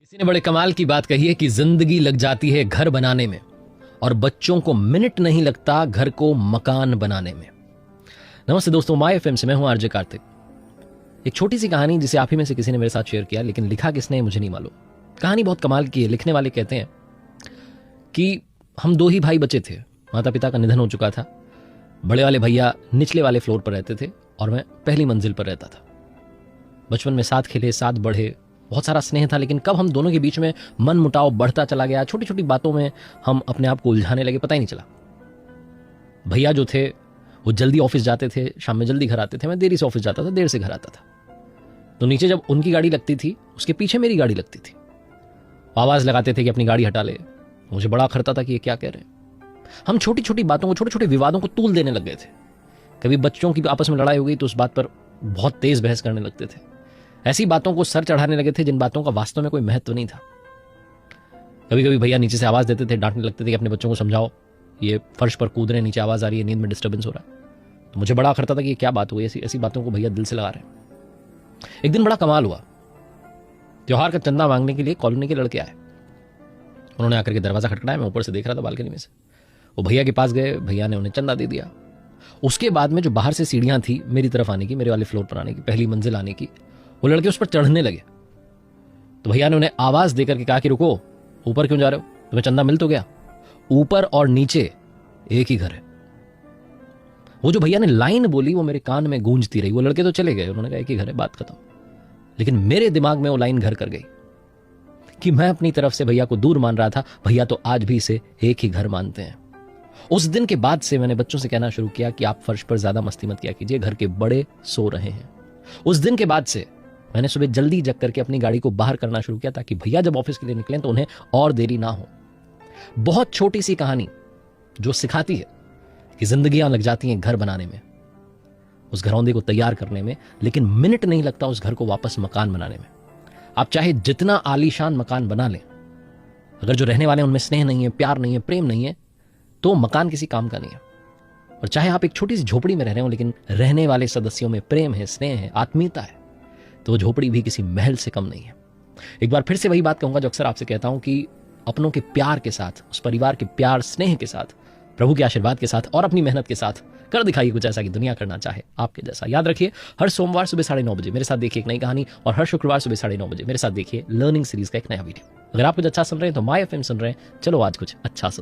किसी ने बड़े कमाल की बात कही है कि जिंदगी लग जाती है घर बनाने में और बच्चों को मिनट नहीं लगता घर को मकान बनाने में। नमस्ते दोस्तों, माय एफएम से मैं हूं आरजे कार्तिक। एक छोटी सी कहानी जिसे आप ही में से किसी ने मेरे साथ शेयर किया, लेकिन लिखा किसने मुझे नहीं मालूम। कहानी बहुत कमाल की है। लिखने वाले कहते हैं कि हम दो ही भाई बचे थे, माता पिता का निधन हो चुका था। बड़े वाले भैया निचले वाले फ्लोर पर रहते थे और मैं पहली मंजिल पर रहता था। बचपन में साथ खेले, साथ बढ़े, बहुत सारा स्नेह था, लेकिन कब हम दोनों के बीच में मन मुटाव बढ़ता चला गया, छोटी छोटी बातों में हम अपने आप को उलझाने लगे, पता ही नहीं चला। भैया जो थे वो जल्दी ऑफिस जाते थे, शाम में जल्दी घर आते थे। मैं देरी से ऑफिस जाता था, देर से घर आता था। तो नीचे जब उनकी गाड़ी लगती थी, उसके पीछे मेरी गाड़ी लगती थी। आवाज लगाते थे कि अपनी गाड़ी हटा ले। मुझे बड़ा खरता था कि ये क्या कह रहे हैं। हम छोटी छोटी बातों को, छोटे छोटे विवादों को तूल देने लग गए थे। कभी बच्चों की आपस में लड़ाई हो गई तो उस बात पर बहुत तेज बहस करने लगते थे। ऐसी बातों को सर चढ़ाने लगे थे जिन बातों का वास्तव में कोई महत्व नहीं था। कभी कभी भैया नीचे से आवाज देते थे, डांटने लगते थे कि अपने बच्चों को समझाओ, ये फर्श पर कूद रहे हैं, नीचे आवाज आ रही है, नींद में डिस्टर्बेंस हो रहा है। तो मुझे बड़ा खतरा था कि ये क्या बात हुई, ऐसी ऐसी बातों को भैया दिल से लगा रहे हैं। एक दिन बड़ा कमाल हुआ। त्योहार का चंदा मांगने के लिए कॉलोनी के लड़के आए। उन्होंने आकर के दरवाजा खटखटाया। मैं ऊपर से देख रहा था बालकनी में से। वो भैया के पास गए, भैया ने उन्हें चंदा दे दिया। उसके बाद में जो बाहर से सीढ़ियां थी मेरी तरफ आने की, मेरे वाले फ्लोर पर आने की, पहली मंजिल आने की, वो लड़के उस पर चढ़ने लगे। तो भैया ने उन्हें आवाज देकर के कहा कि रुको, ऊपर क्यों जा रहे हो, तुम्हें चंदा मिल तो गया, ऊपर और नीचे एक ही घर है। वो जो भैया ने लाइन बोली वो मेरे कान में गूंजती रही। वो लड़के तो चले गए, उन्होंने कहा एक ही घर है, बात खत्म। लेकिन मेरे दिमाग में वो लाइन घर कर गई कि मैं अपनी तरफ से भैया को दूर मान रहा था, भैया तो आज भी इसे एक ही घर मानते हैं। उस दिन के बाद से मैंने बच्चों से कहना शुरू किया कि आप फर्श पर ज्यादा मस्ती मत किया कीजिए, घर के बड़े सो रहे हैं। उस दिन के बाद से मैंने सुबह जल्दी जग करके अपनी गाड़ी को बाहर करना शुरू किया ताकि भैया जब ऑफिस के लिए निकलें तो उन्हें और देरी ना हो। बहुत छोटी सी कहानी जो सिखाती है कि जिंदगियां लग जाती हैं घर बनाने में, उस घरौंदे को तैयार करने में, लेकिन मिनट नहीं लगता उस घर को वापस मकान बनाने में। आप चाहे जितना आलीशान मकान बना लें, अगर जो रहने वाले हैं उनमें स्नेह नहीं है, प्यार नहीं है, प्रेम नहीं है, तो मकान किसी काम का नहीं है। और चाहे आप एक छोटी सी झोपड़ी में रह रहे हो, लेकिन रहने वाले सदस्यों में प्रेम है, स्नेह है, आत्मीयता है, तो वो झोपड़ी भी किसी महल से कम नहीं है। एक बार फिर से वही बात कहूंगा जो अक्सर आपसे कहता हूं कि अपनों के प्यार के साथ, उस परिवार के प्यार स्नेह के साथ, प्रभु के आशीर्वाद के साथ और अपनी मेहनत के साथ कर दिखाइए कुछ ऐसा कि दुनिया करना चाहे आपके जैसा। याद रखिए, हर सोमवार सुबह 9:30 बजे मेरे साथ देखिए एक नई कहानी, और हर शुक्रवार सुबह 9:30 बजे मेरे साथ देखिए लर्निंग सीरीज का एक नया वीडियो। अगर आप कुछ अच्छा सुन रहे हैं तो माय एफएम सुन रहे हैं। चलो आज कुछ अच्छा सुन।